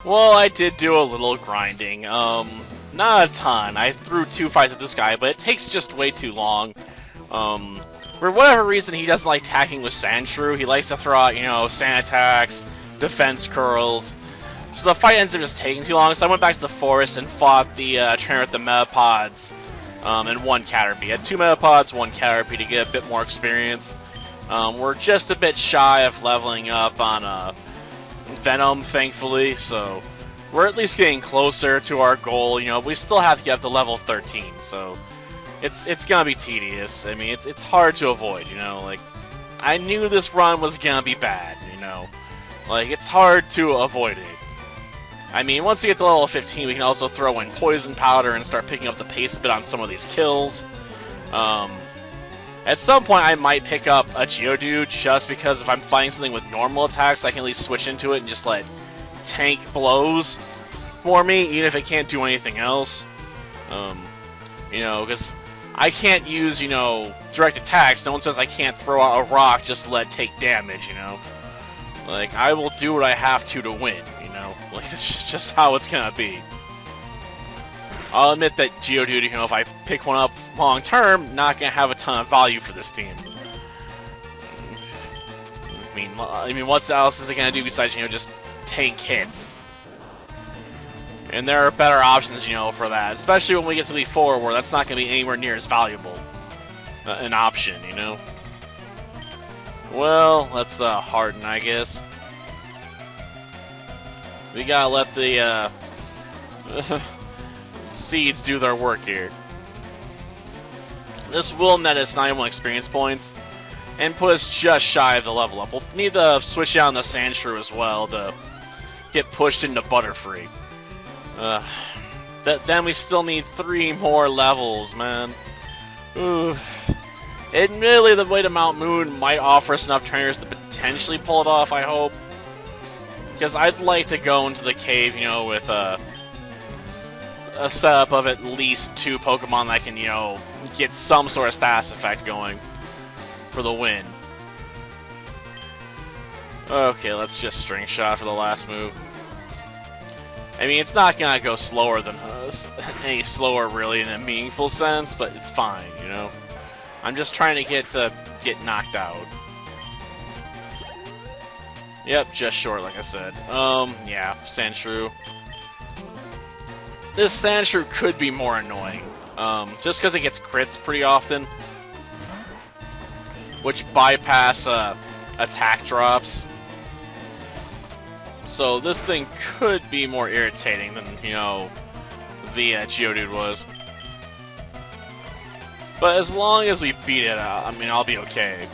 Well, I did do a little grinding. Not a ton. I threw 2 fights at this guy, but it takes just way too long. For whatever reason, he doesn't like attacking with Sandshrew. He likes to throw out, you know, sand attacks, defense curls. So the fight ends up just taking too long, so I went back to the forest and fought the trainer with the Metapods, and 1 Caterpie. I had 2 Metapods, 1 Caterpie to get a bit more experience. We're just a bit shy of leveling up on Venom, thankfully, so we're at least getting closer to our goal. You know, we still have to get up to level 13, so it's gonna be tedious. I mean, it's hard to avoid, you know, like, I knew this run was gonna be bad, you know, like, it's hard to avoid it. I mean, once we get to level 15, we can also throw in Poison Powder and start picking up the pace a bit on some of these kills. At some point, I might pick up a Geodude, just because if I'm fighting something with normal attacks, I can at least switch into it and just let tank blows for me, even if it can't do anything else. You know, because I can't use, you know, direct attacks. No one says I can't throw out a rock just to let it take damage, you know? Like, I will do what I have to win, you know? Like, it's just how it's gonna be. I'll admit that Geodude, you know, if I pick one up long term, not gonna have a ton of value for this team. I mean, what else is it gonna do besides, you know, just tank hits? And there are better options, you know, for that, especially when we get to Elite Four, where that's not gonna be anywhere near as valuable an option, you know. Well, let's harden, I guess. We gotta let the seeds do their work here. This will net us 91 experience points and put us just shy of the level up. We'll need to switch out the Sandshrew as well to get pushed into Butterfree. Then we still need 3 more levels, man. Oof. Admittedly, the way to Mount Moon might offer us enough trainers to potentially pull it off, I hope. Because I'd like to go into the cave, you know, with a setup of at least 2 Pokemon that can, you know, get some sort of status effect going for the win. Okay, let's just String Shot for the last move. I mean, it's not gonna go slower than us, any slower really in a meaningful sense, but it's fine, you know? I'm just trying to get knocked out. Yep, just short, like I said. Yeah, Sandshrew. This Sandshrew could be more annoying, just because it gets crits pretty often, which bypass attack drops. So this thing could be more irritating than, you know, the Geodude was. But as long as we beat it, I mean, I'll be okay.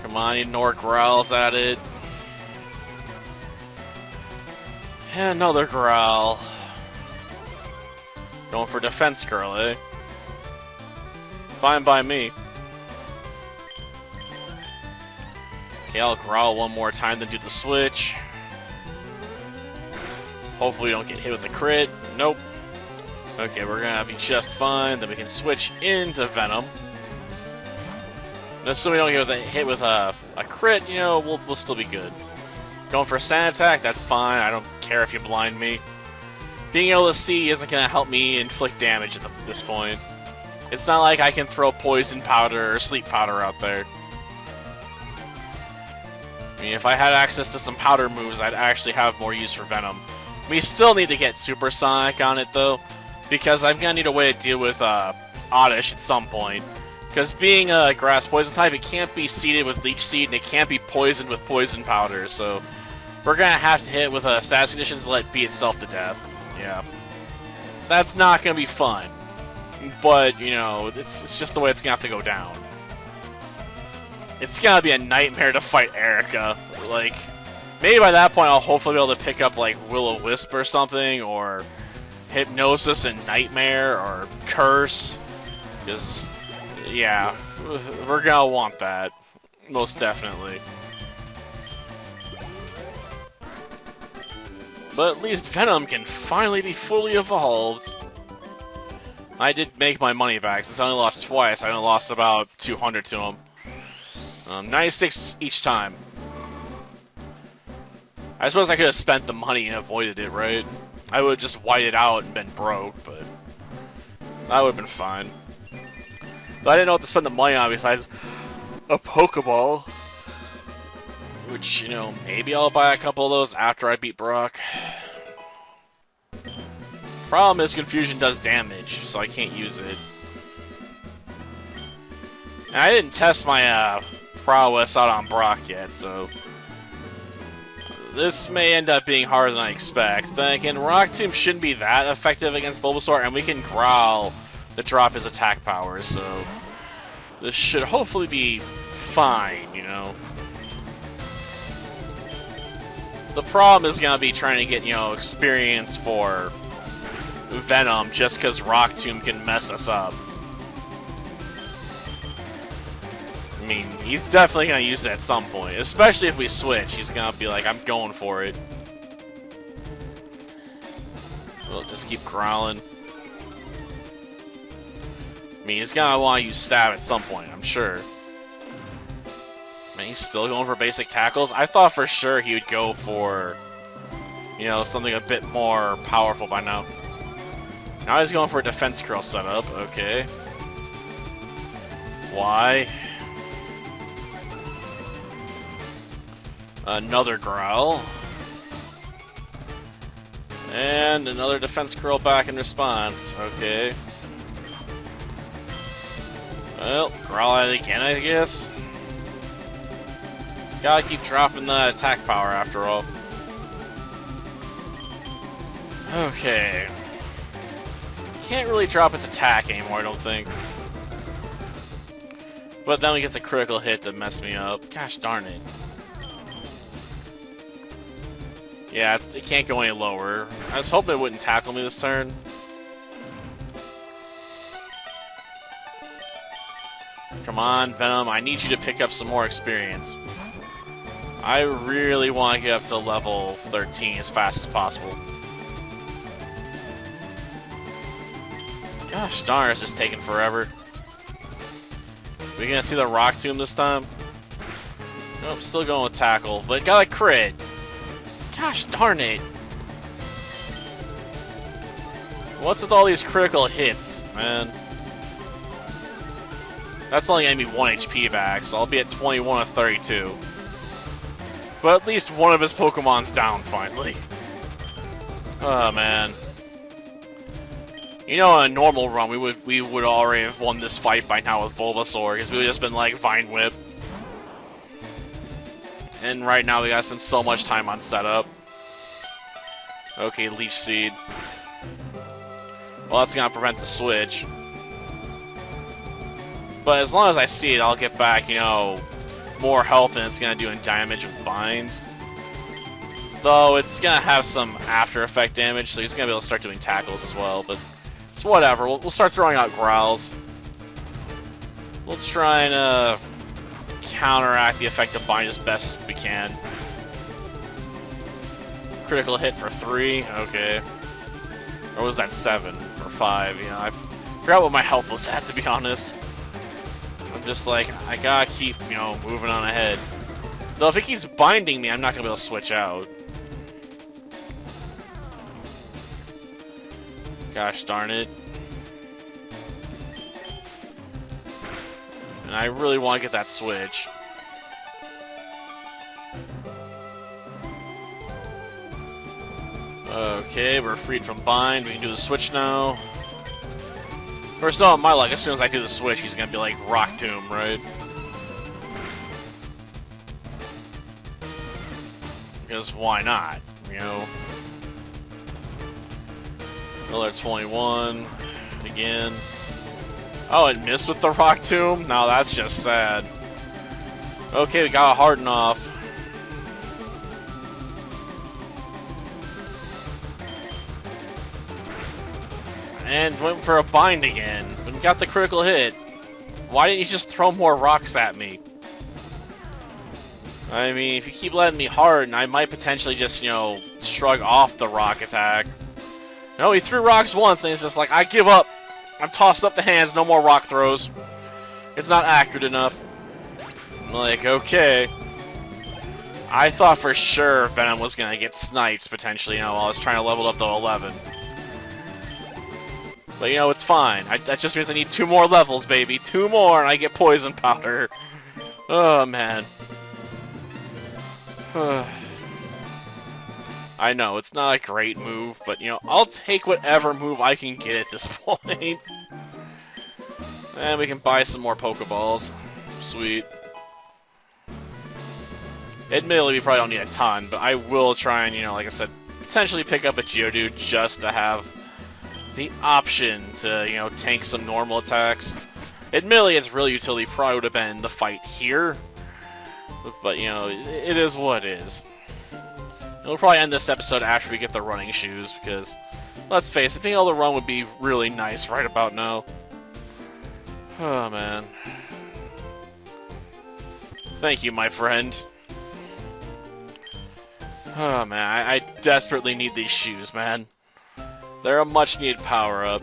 Come on, ignore growls at it. And another growl. Going for defense curl, eh? Fine by me. Okay, I'll growl one more time, then do the switch. Hopefully we don't get hit with the crit. Nope. Okay, we're gonna be just fine. Then we can switch into Venom. And assuming we don't get hit with a crit, you know, we'll still be good. Going for a sand attack, that's fine. I don't care if you blind me. Being able to see isn't going to help me inflict damage at this point. It's not like I can throw Poison Powder or Sleep Powder out there. I mean, if I had access to some powder moves, I'd actually have more use for Venom. We still need to get Supersonic on it, though, because I'm going to need a way to deal with Oddish at some point. Because being a Grass Poison type, it can't be seeded with Leech Seed, and it can't be poisoned with Poison Powder, so we're gonna have to hit with status conditions to let it beat itself to death. Yeah. That's not gonna be fun. But, you know, it's just the way it's gonna have to go down. It's gonna be a nightmare to fight Erica. Like, maybe by that point I'll hopefully be able to pick up, like, Will-O-Wisp or something, or Hypnosis and Nightmare, or Curse. Because, yeah, we're gonna want that. Most definitely. But at least Venom can finally be fully evolved. I did make my money back, since I only lost twice. I only lost about 200 to him. 96 each time. I suppose I could have spent the money and avoided it, right? I would have just whited it out and been broke, but that would have been fine. But I didn't know what to spend the money on besides a Pokeball. Which, you know, maybe I'll buy a couple of those after I beat Brock. Problem is, Confusion does damage, so I can't use it. And I didn't test my prowess out on Brock yet, so this may end up being harder than I expect. Then again, Rock Tomb shouldn't be that effective against Bulbasaur, and we can Growl to drop his attack powers, so this should hopefully be fine, you know. The problem is gonna be trying to get, you know, experience for Venom just because Rock Tomb can mess us up. I mean, he's definitely gonna use it at some point, especially if we switch. He's gonna be like, I'm going for it. We'll just keep growling. I mean, he's gonna want to use Stab at some point, I'm sure. Man, he's still going for basic tackles? I thought for sure he would go for, you know, something a bit more powerful by now. Now he's going for a defense curl setup, okay. Why? Another growl. And another defense curl back in response, okay. Well, growl at it again, I guess. Gotta keep dropping the attack power after all. Okay. Can't really drop its attack anymore, I don't think. But then we get the critical hit to mess me up. Gosh darn it. Yeah, it can't go any lower. I was hoping it wouldn't tackle me this turn. Come on, Venom, I need you to pick up some more experience. I really want to get up to level 13 as fast as possible. Gosh darn, it's just taking forever. We gonna see the Rock Tomb this time? Nope, still going with Tackle, but got a crit. Gosh darn it. What's with all these critical hits, man? That's only gonna be 1 HP back, so I'll be at 21 of 32. But at least one of his Pokemon's down, finally. Oh, man. You know, in a normal run, we would already have won this fight by now with Bulbasaur, because we would have just been like, Vine Whip. And right now, we gotta spend so much time on setup. Okay, Leech Seed. Well, that's gonna prevent the switch. But as long as I see it, I'll get back, you know, more health than it's gonna do in damage with Bind. Though it's gonna have some after effect damage, so he's gonna be able to start doing tackles as well, but it's whatever. We'll start throwing out growls. We'll try and counteract the effect of Bind as best as we can. Critical hit for 3, okay. Or was that 7 or 5? You know, I forgot what my health was at, to be honest. I'm just like, I gotta keep, you know, moving on ahead. Though if it keeps binding me, I'm not gonna be able to switch out. Gosh darn it. And I really want to get that switch. Okay, we're freed from bind. We can do the switch now. First of all, my luck, as soon as I do the switch, he's gonna be like Rock Tomb, right? Because why not, you know? Another 21 again. Oh, it missed with the Rock Tomb? No, that's just sad. Okay, we got a Harden off. And went for a bind again. When we got the critical hit. Why didn't you just throw more rocks at me? I mean, if you keep letting me harden, I might potentially just, you know, shrug off the rock attack. No, he threw rocks once and he's just like, I give up. I'm tossed up the hands, no more rock throws. It's not accurate enough. I'm like, okay. I thought for sure Venom was gonna get sniped, potentially, while I was trying to level up to 11. But, it's fine. That just means I need 2 more levels, baby. 2 more, and I get Poison Powder. Oh, man. I know, it's not a great move, but, I'll take whatever move I can get at this point. And we can buy some more Pokeballs. Sweet. Admittedly, we probably don't need a ton, but I will try and, like I said, potentially pick up a Geodude just to have the option to, tank some normal attacks. Admittedly, its real utility probably would have been the fight here, but, it is what it is. We'll probably end this episode after we get the running shoes, because, let's face it, being able to run would be really nice right about now. Oh, man. Thank you, my friend. Oh, man, I desperately need these shoes, man. They're a much-needed power-up.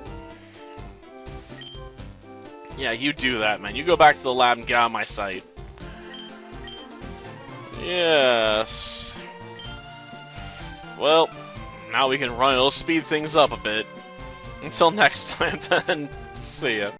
Yeah, you do that, man. You go back to the lab and get out of my sight. Yes. Well, now we can run. It'll speed things up a bit. Until next time, then. See ya.